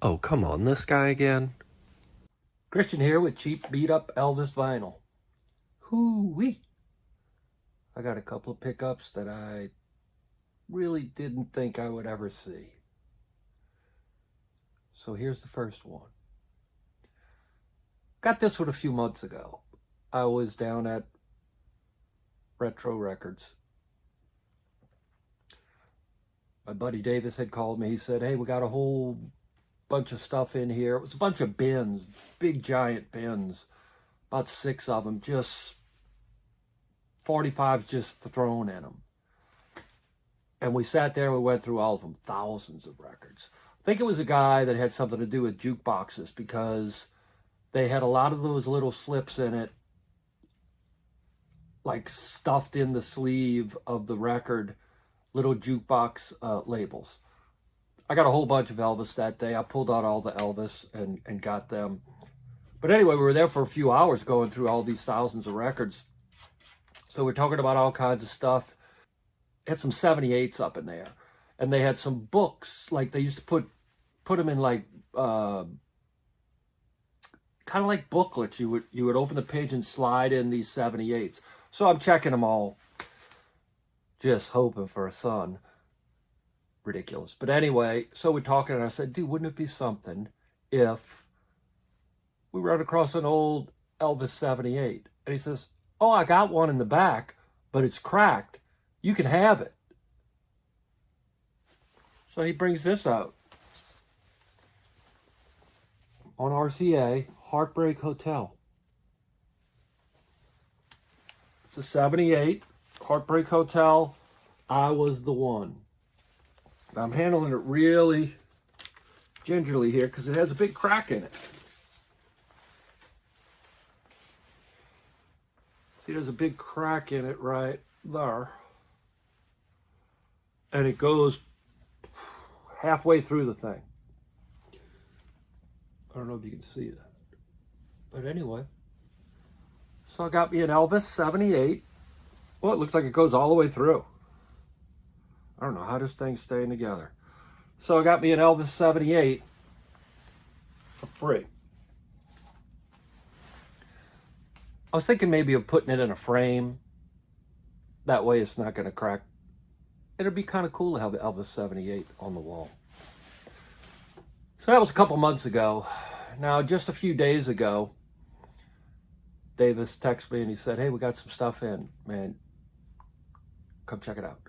Oh, come on, this guy again? Christian here with cheap beat up Elvis vinyl. Hoo-wee. I got a couple of pickups that I really didn't think I would ever see. So here's the first one. Got this one a few months ago. I was down at Retro Records. My buddy Davis had called me. He said, hey, we got a whole bunch of stuff in here. It was a bunch of bins, big giant bins, about 6 of them, just 45s just thrown in them. And we sat there and we went through all of them, thousands of records. I think it was a guy that had something to do with jukeboxes because they had a lot of those little slips in it, like stuffed in the sleeve of the record, little jukebox labels. I got a whole bunch of Elvis that day. I pulled out all the Elvis and got them. But anyway, we were there for a few hours going through all these thousands of records. So we're talking about all kinds of stuff. Had some 78s up in there, and they had some books, like they used to put them in like kind of like booklets. You would open the page and slide in these 78s. So I'm checking them all, just hoping for a son. Ridiculous. But anyway, so we're talking, and I said, dude, wouldn't it be something if we run across an old Elvis 78? And he says, oh, I got one in the back, but it's cracked. You can have it. So he brings this out. On RCA, Heartbreak Hotel. It's a 78, Heartbreak Hotel, I Was the One. I'm handling it really gingerly here because it has a big crack in it. See, there's a big crack in it right there. And it goes halfway through the thing. I don't know if you can see that. But anyway. So I got me an Elvis 78. Well, it looks like it goes all the way through. I don't know how this thing's staying together. So I got me an Elvis 78 for free. I was thinking maybe of putting it in a frame. That way it's not going to crack. It'd be kind of cool to have the Elvis 78 on the wall. So that was a couple months ago. Now, just a few days ago, Davis texted me and he said, hey, we got some stuff in, man. Come check it out.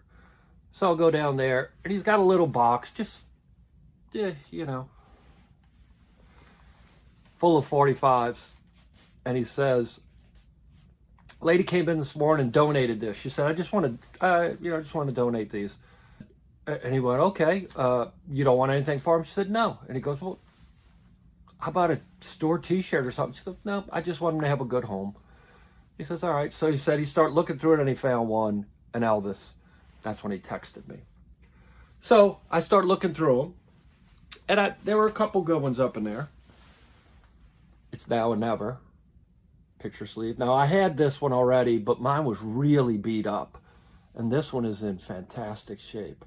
So I'll go down there, and he's got a little box, just, full of 45s. And he says, lady came in this morning and donated this. She said, I just want to donate these. And he went, okay, you don't want anything for him? She said, no. And he goes, well, how about a store t-shirt or something? She goes, no, I just want him to have a good home. He says, all right. So he said he started looking through it and he found one, an Elvis. That's when he texted me. So I started looking through them. And there were a couple good ones up in there. It's Now or Never. Picture sleeve. Now I had this one already, but mine was really beat up. And this one is in fantastic shape.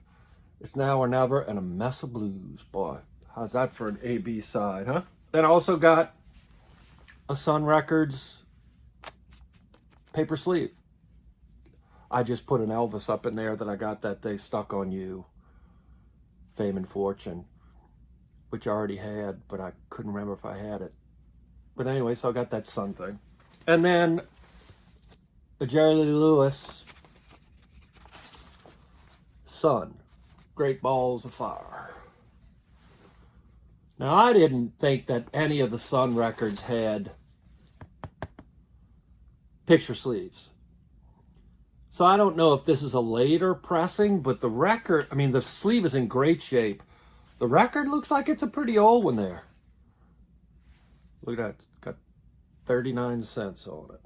It's Now or Never and A Mess of Blues. Boy, how's that for an A-B side, huh? Then I also got a Sun Records paper sleeve. I just put an Elvis up in there that I got that day, Stuck on You, Fame and Fortune, which I already had, but I couldn't remember if I had it. But anyway, so I got that Sun thing. And then a Jerry Lee Lewis Sun, Great Balls of Fire. Now, I didn't think that any of the Sun records had picture sleeves. So I don't know if this is a later pressing, but the record, the sleeve is in great shape. The record looks like it's a pretty old one there. Look at that, it's got 39 cents on it.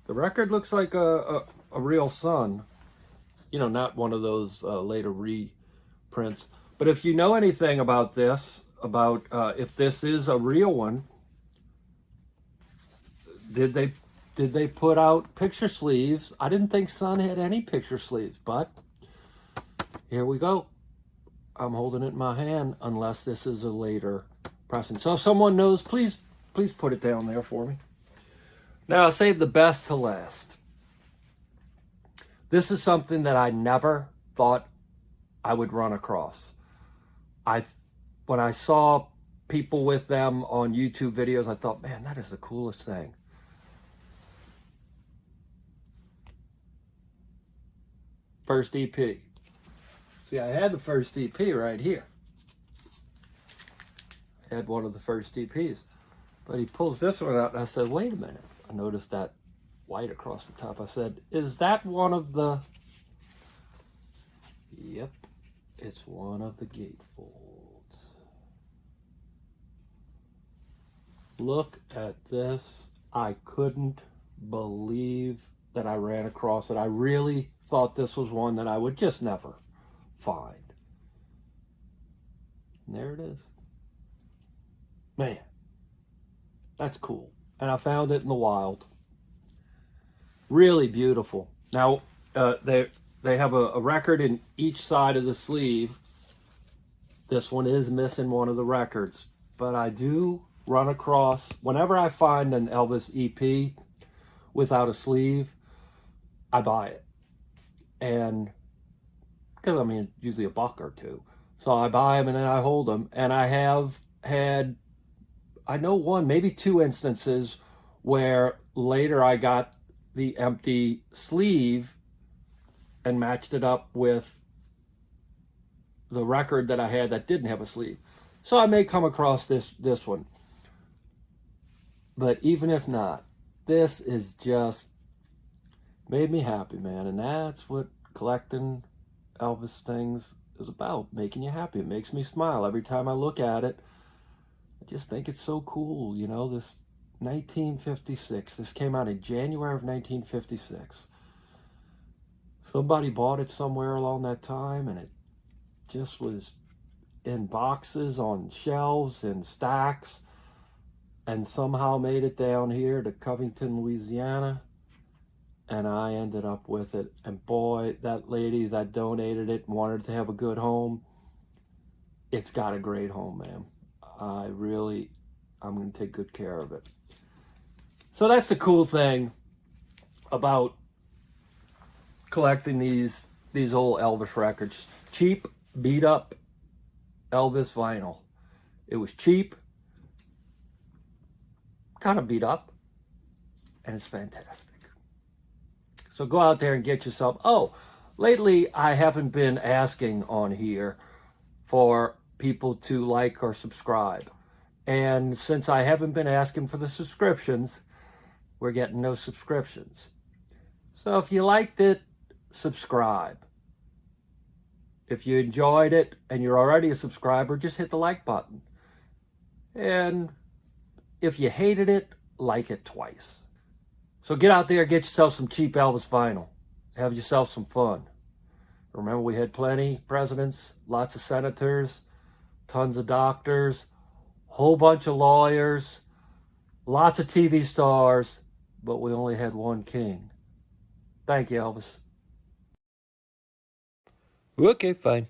The record looks like a real Sun. Not one of those later reprints. But if you know anything about this, if this is a real one, did they put out picture sleeves? I didn't think Sun had any picture sleeves, but here we go. I'm holding it in my hand unless this is a later pressing. So if someone knows, please put it down there for me. Now, I'll save the best to last. This is something that I never thought I would run across. When I saw people with them on YouTube videos, I thought, man, that is the coolest thing. First EP. See, I had the first EP right here. I had one of the first EPs. But he pulls this one out, and I said, wait a minute. I noticed that white across the top. I said, is that one of the... Yep, it's one of the gatefolds. Look at this. I couldn't believe that I ran across it. I really thought this was one that I would just never find. And there it is. Man, that's cool. And I found it in the wild. Really beautiful. Now, they have a record in each side of the sleeve. This one is missing one of the records. But I do run across, whenever I find an Elvis EP without a sleeve, I buy it. And, because I mean, usually $1 or $2. So I buy them and then I hold them. And I have had, I know one, maybe 2 instances where later I got the empty sleeve and matched it up with the record that I had that didn't have a sleeve. So I may come across this one. But even if not, this is just made me happy, man. And that's what collecting Elvis things is about, making you happy. It makes me smile every time I look at it. I just think it's so cool, you know, this 1956. This came out in January of 1956. Somebody bought it somewhere along that time, and it just was in boxes on shelves and stacks, and somehow made it down here to Covington, Louisiana, and I ended up with it. And boy, that lady that donated it and wanted to have a good home, it's got a great home, man. I'm going to take good care of it. So that's the cool thing about collecting these old Elvis records. Cheap, beat up Elvis vinyl. It was cheap, kind of beat up, and it's fantastic. So go out there and get yourself. Oh, lately I haven't been asking on here for people to like or subscribe. And since I haven't been asking for the subscriptions, we're getting no subscriptions. So if you liked it, subscribe. If you enjoyed it and you're already a subscriber, just hit the like button. And if you hated it, like it twice. So get out there, get yourself some cheap Elvis vinyl. Have yourself some fun. Remember, we had plenty presidents, lots of senators, tons of doctors, whole bunch of lawyers, lots of TV stars, but we only had one king. Thank you, Elvis. Okay, fine.